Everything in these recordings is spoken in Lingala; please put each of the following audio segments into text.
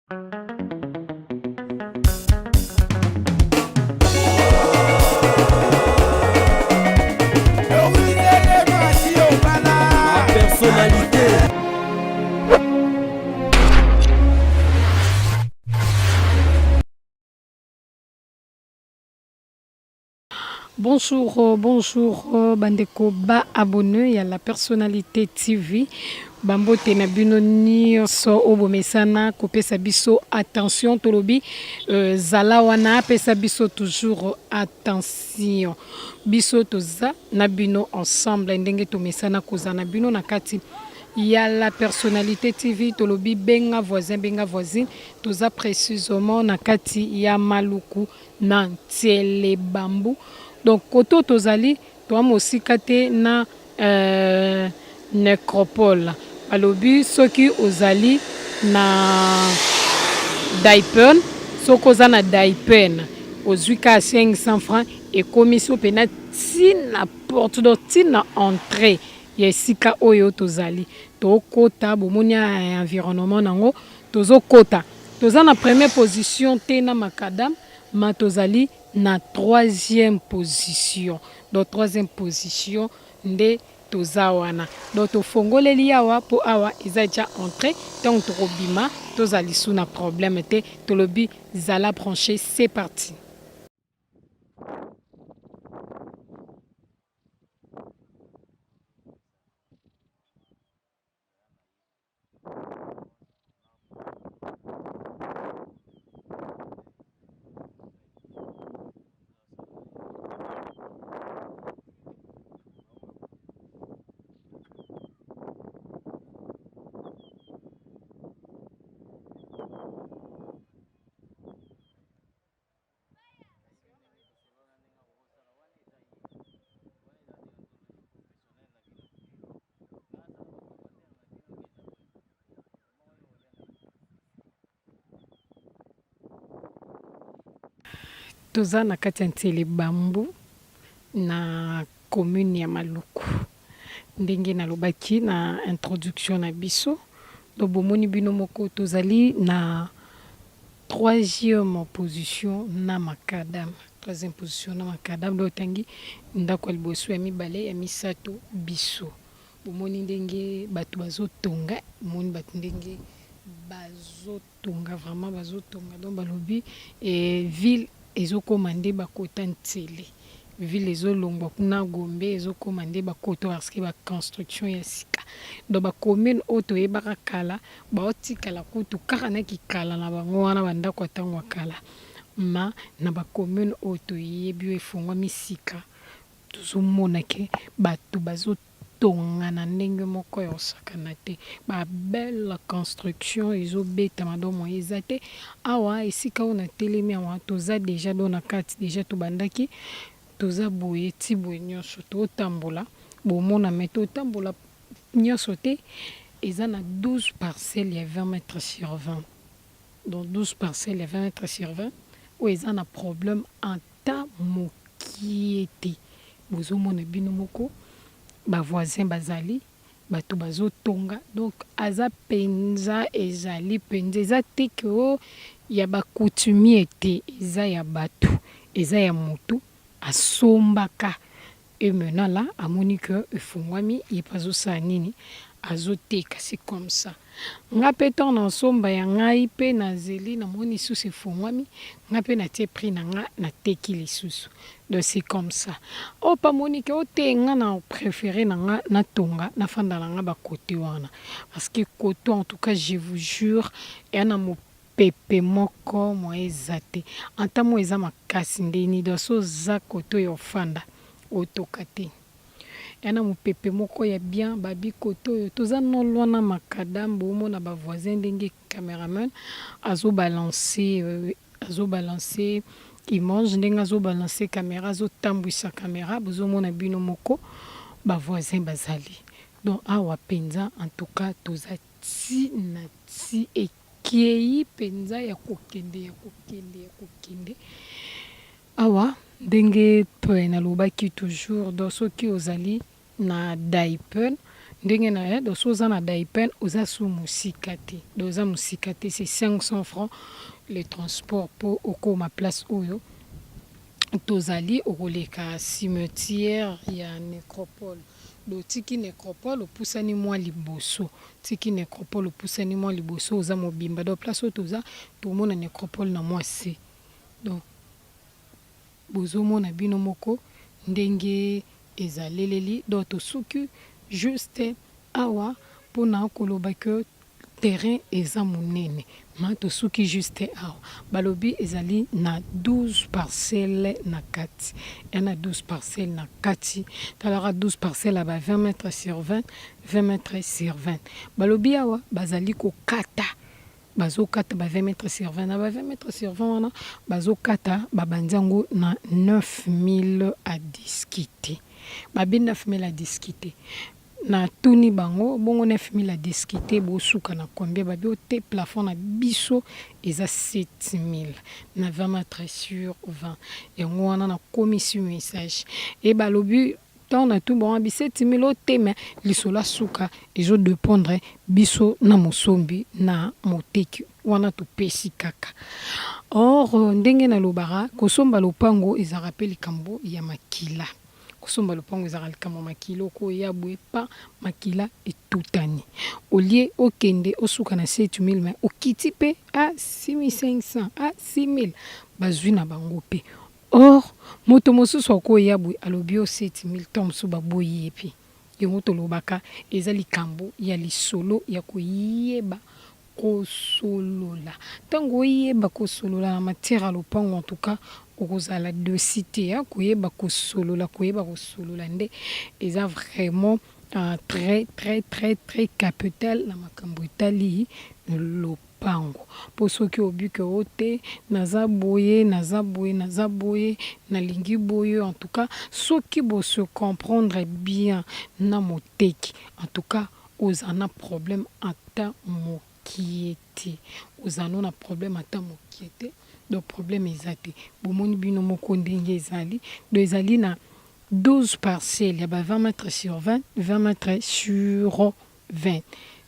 Personnalité. Bonjour, bandeko ba abonné à la personnalité TV. Bambo tenabino nyonso obomesana kopesa biso attention tolobi zala wana pesa biso toujours attention. Biso toza na bino ensemble ndenge tomesana kozana bino na kati ya la personnalité TV tolobi benga voisine toza précisément na kati ya Maluku na Ntiele Bambu. Donc koto tozali to amosika te na nécropole alobi soki ozali na Daipen soko za na Daipen ozuka 500 francs et commission pena tina porte do tina entrée yesika oyo tozali to kota bomonia environnement nango tozo kota toza na première position te na makadam ma tozali na troisième position. Donc troisième position nde tozawana. Donc tofongoleli awa po awa eza déjà entré donc tokobima tozali sous na problème te tolobi zala branché c'est parti. Toza na kati ya Ntiele Bambu na commune ya Maluku. Ndenge nalobaki na introduction na biso. Do bomoni bino moko tozali na troisième position na makadam. Troisième position na makadam do tangi ndako liboso ya mibale ya misato biso. Bomoni ndenge batu bazotonga, bomoni batu ndenge bazotonga vraiment bazotonga donc balobi ville ezokoma nde bakota Ntiele ville ezolongwa kuna Gombe ezokoma nde bakota parce que ba construction ya sika donc ba commune oyo toyebaka kala baotikala kutu kaka na kikala na bango wana bandako atango kala ma na ba commune oyo toyebi efungwami sika tozomona ke batu bazotonga na ndenge moko ya osakana te ba belle construction ezobetama do mo eza te awa esika oyo na telemi awa toza déjà do na kati déjà tobandaki toza boye ti boye nyonso totambola bomona me totambola nyonso te eza na 12 parcelles ya 20 mètres sur 20 donc 12 parcelles ya 20 mètres sur 20 oyo eza na problème anta mokie te bozomona bino moko bavoisin bazali bato bazotonga donc aza penza ezali penza eza te ke o ya bakoutumier te eza ya bato eza ya motu asombaka et maintenant là amoni que efungwami yepazosala nini azoteka c'est comme ça nga pe ton na nsomba ya ngai pe nazeli namoni lisusu efungwami nga pe natie prix na nga nateki lisusu donc c'est comme ça o pamoni ke otenga na préféré na nga natonga nafanda na nga bakote wana parce que koto en tout cas je vous jure yana mopepe moko mo eza te anta mo eza makasi ndeni donc so za koto ya ofanda otoka te yana mopepe moko ya bien babi koto oyo toza nolona makadam bomona bavoisin ndenge cameraman azobalancer image ndenge azobalancer caméra azotambwisa caméra bozomona bino moko bavoisin bazali donc awa penza en tout cas toza ti na ti ekei penza ya kokende awa ndenge pe nalobaki toujours donc soki ozali na Daipen ndenge na do soza na daipen oza sous musikate doza musikate c'est 500 francs le transport pour okoma place oyo tozali okoleka cimetière ya nécropole do tiki nécropole opusani mwa liboso tiki nécropole opusani mwa liboso oza mobimba do place oyo toza tomona nécropole na mwa se donc bozomona bino moko ndenge ezaleleli do tosuki juste awa mpona koloba ke terrain eza monene ma tosuki juste awa balobi ezali na 12 parcelles na kati na 12 parcelles na kati talaka 12 parcelles aba 20 mètres sur 20 20 mètres sur 20 balobi awa bazali kokata bazokata ba 20 mètres sur 20 na ba 20 mètres sur 20 wana bazokata babanzango na 9000 à discuter babi 9000 à discuter na tuni bango bongo 9000 à discuter bosuka na combien babi ote plafond na biso eza 7000 na 20 mètres sur 20 yango wana na commission message et balobi tant na tout bon abi 7000 ote mais lisola suka ezo dépendre biso na mosombi na moteki wana topesi kaka or ndenge na lobara kosomba lopango eza rappeli kambo ya makila kosomba lopango eza likambo makilo ko ya bwepa makila etutani olie okende osuka na 7000 mais okiti pe a 6500 a 6000 bazwi na bango pe or moto mosusu akoya bwe alobi o 7000 tom so baboyi epi yongo tolobaka eza likambo ya lisolo ya koyeba kosolola tango oyeba kosolola na matière lopango en tout cas okozala de cité ya koyeba kosolola nde eza vraiment très très très très capital na makambo etali lopango po soki obuke ote naza boye nalingi boye en tout cas soki bo se comprendre bien na moteki en tout cas ozana problème ata mokiete ozana na problème ata mokiete do problème ezate bomoni bino moko ndenge ezali do ezali na 12 parcelles ya ba 20 mètres sur 20 20 mètres sur 20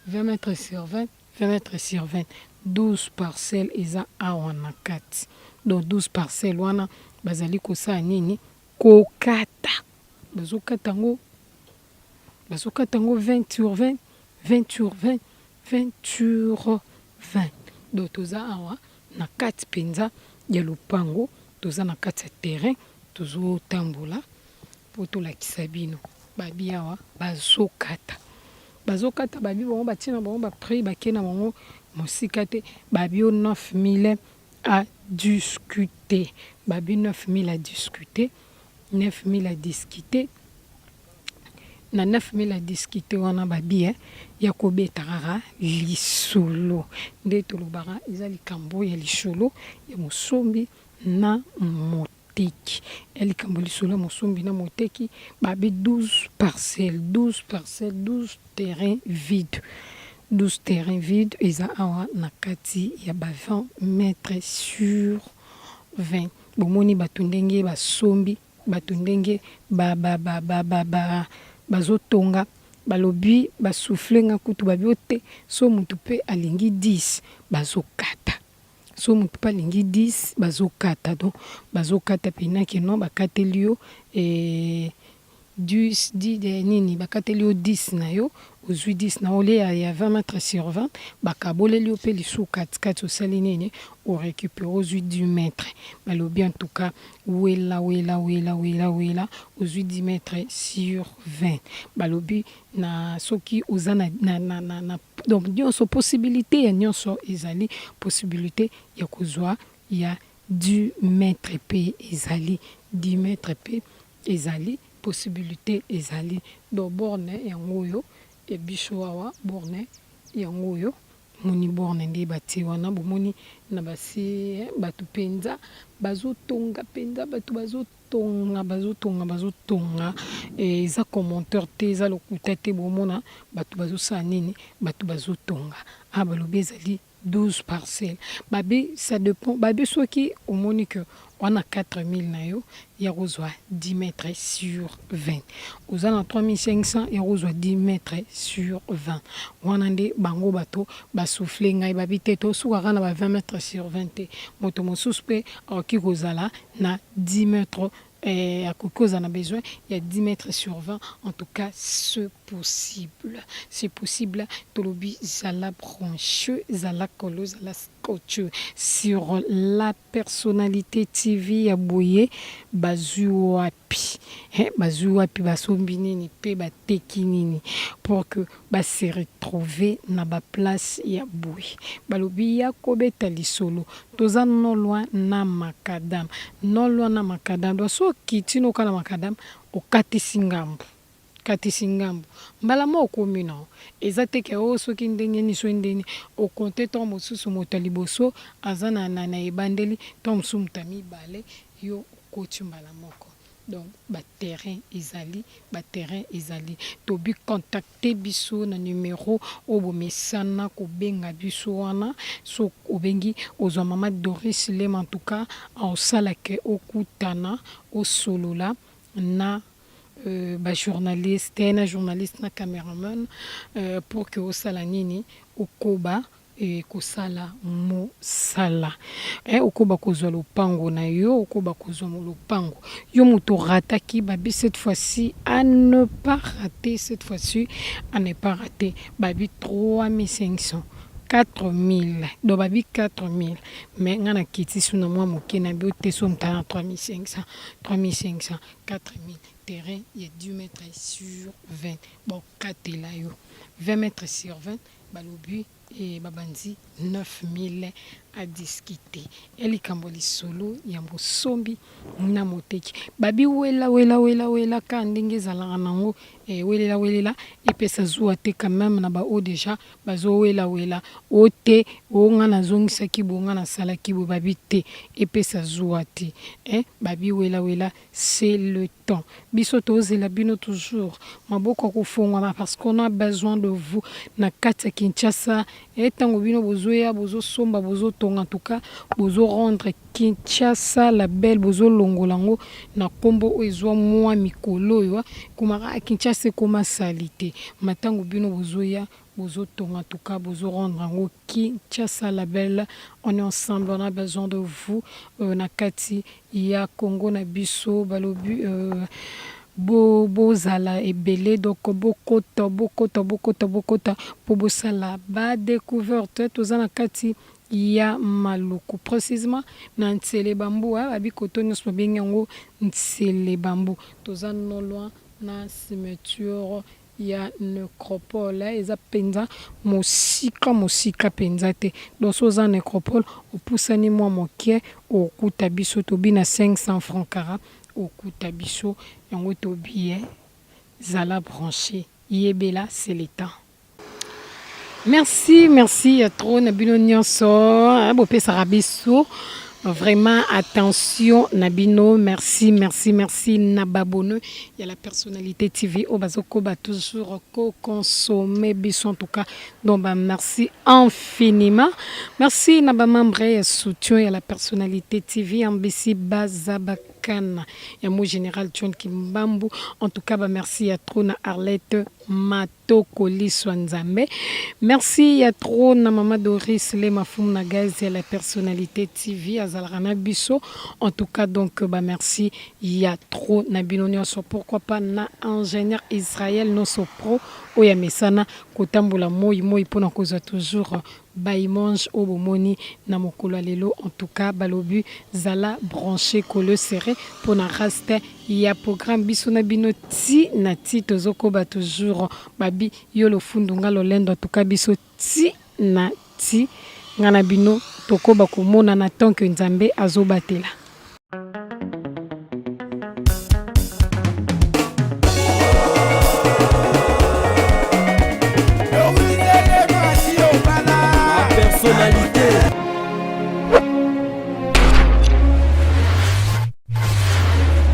20 mètres sur 20 20 mètres sur 20 12 parcelles eza awa na kati donc 12 parcelles wana bazali kosala nini kokata bazokata ngo 20 sur 20 20 sur 20 20 sur 20 donc toza awa na kati penza ya lopango toza na kati ya terrain tozotambola po tolakisa bino babi awa bazokata babi bango batina bango baprix bakena bango mosika te babi o 9000 à discuter babi 9000 à discuter 9000 à discuter na 9000 à discuter wana babi ya kobeta kaka lisolo nde tolobaka eza likambo ya lisolo ya mosombi na moteki ya likambo lisolo ya mosombi na moteki babi 12 parcelles 12 terrains vides 12 terrains vides eza awa na kati ya ba 20 mètres sur 20 bomoni bato ndenge basombi bato ndenge bazotonga balobi basouffle nga kutu babi ote so mutu pe alingi 10 bazokata so mutu pe alingi 10 bazokata donc bazokata penaki non bakateli yo 10 nini bakateli yo 10 na yo ozwi 10 na ole ya 20 mètres sur 20 bakaboleli yo pe lisu katikati osali nini orécupère ozwi 10 mètres balobi en tout cas wela ozwi 10 mètres sur 20 balobi na soki oza na donc nyonso possibilité ya nyonso ezali possibilité ya kozwa ya 10 mètres pe ezali 10 mètres pe ezali possibilité ezali do borne yango oyo e biso awa borne yango oyo moni borne nde batie wana bomoni na basi bato penza bazotonga penza bato bazotonga eza commentaire te eza lokuta te bomona bato bazosala nini bato bazotonga balobi ezali 12 parcelles babi ça dépend babi soki omoni que on a 4000 na yo ya kozwa 10 mètres sur 20 oza na 3500 ya kozwa 10 mètres sur 20 wana nde bango bato basouffle ngai babite to sukaka na ba 20 mètres sur 20 te moto mosusu mpe akoki kozala na 10 mètres à cause on a besoin, il y a 10 mètres sur 20. En tout cas, c'est possible. C'est possible. Tolobi, zala brancheux, zala colo, zala scotcheux. Sur la personnalité TV à Boye, bazuapi. Bazuapi, basombinini, pe batekinini. Pour que se retrouver na ba place ya Boye. Balobi ya kobeta lisolo. Toza non loin na makadam. Non loin na makadam. So kitino kana makadam okatisi ngambu mbala mo okomina eza teke o soki ndenge ni so ndeni okonte to mosusu moto liboso azana na ebandeli to mosusu mutami bale yo okoti mbala moko. Donc terrain ezali tobi contacter biso na numéro obo mesana ko benga biso wana so obengi ozwa mama Doris Lem en tout cas en sala ke okutana o solola na journaliste na cameraman pour que osala nini okoba kosala mosala okoba kozwa lopango na yo okoba kozwa lopango yo moto rataki babi cette fois-ci à ne pas rater babi 3500 4000 do babi 4000 mais ngana kiti suna mwa moke na bi oteso mtana 3500 4000 terrain il y a 10 mètres sur 20 bon katela yo 20 mètres sur 20 balobi et babandi 9000 à discuter eli kamboli solo ya mbosombi na moteki babi wela ka ndenge zalanga nango welela epesa zuwa te quand même na ba o déjà bazo wela ote onga na zongisa kibonga na sala kibo babi te epesa zuwa te babi wela c'est le temps biso tozela bino toujours maboko kofongwa parce qu'on a besoin de vous na kati ya Kinshasa tango bino bozoya bozo somba bozo tonga en tout cas bozo rendre Kinshasa la belle bozo longolango na kombo ezwa mwa mikolo yo kumaka Kinshasa koma salite matango bino bozoya bozo tonga en tout cas bozo rendre ngo Kinshasa la belle on est ensemble on a besoin de vous na kati ya Congo na biso balobi bozala ebele donc bokota po bosala ba découverte tozana kati ya maluku précisément na Ntsele Bambu babi koto nyonso babengi yango Ntsele Bambu toza non loin na cimetière ya nécropole eza penza mosika penza te donc soza nécropole opusani mwa mokie okuta biso tobi na 500 francs kara okuta biso yango tobi zala branché yebela c'est l'état. Merci à trop na bino nyonso bopesa rabiso vraiment attention Nabino merci na babono il y a la personnalité TV au bazoko ba toujours consommer biso en tout cas donc merci infiniment merci na ba membre soutien il y a la personnalité TV ambisi bazabakana ya mo général John Kimbambu en tout cas merci à trop na Arlette Matoko Liswanzambe merci à trop na mama Doris Lem Mafum na gaz ya la personnalité TV azalana biso en tout cas donc merci il y a trop na binonio so pourquoi pas na ingénieur Israël no so pro oya mesana kotambola moi pona koza toujours baimange au bomoni na mokolo lelo en tout cas balobu zala branché kolo serré pour na reste il y a programme biso na bino ti na ti tozoko ba toujours babi yolo fundunga lolendo en tout cas biso ti na ti ngana bino tokoba komona na tant que Nzambe azobatela.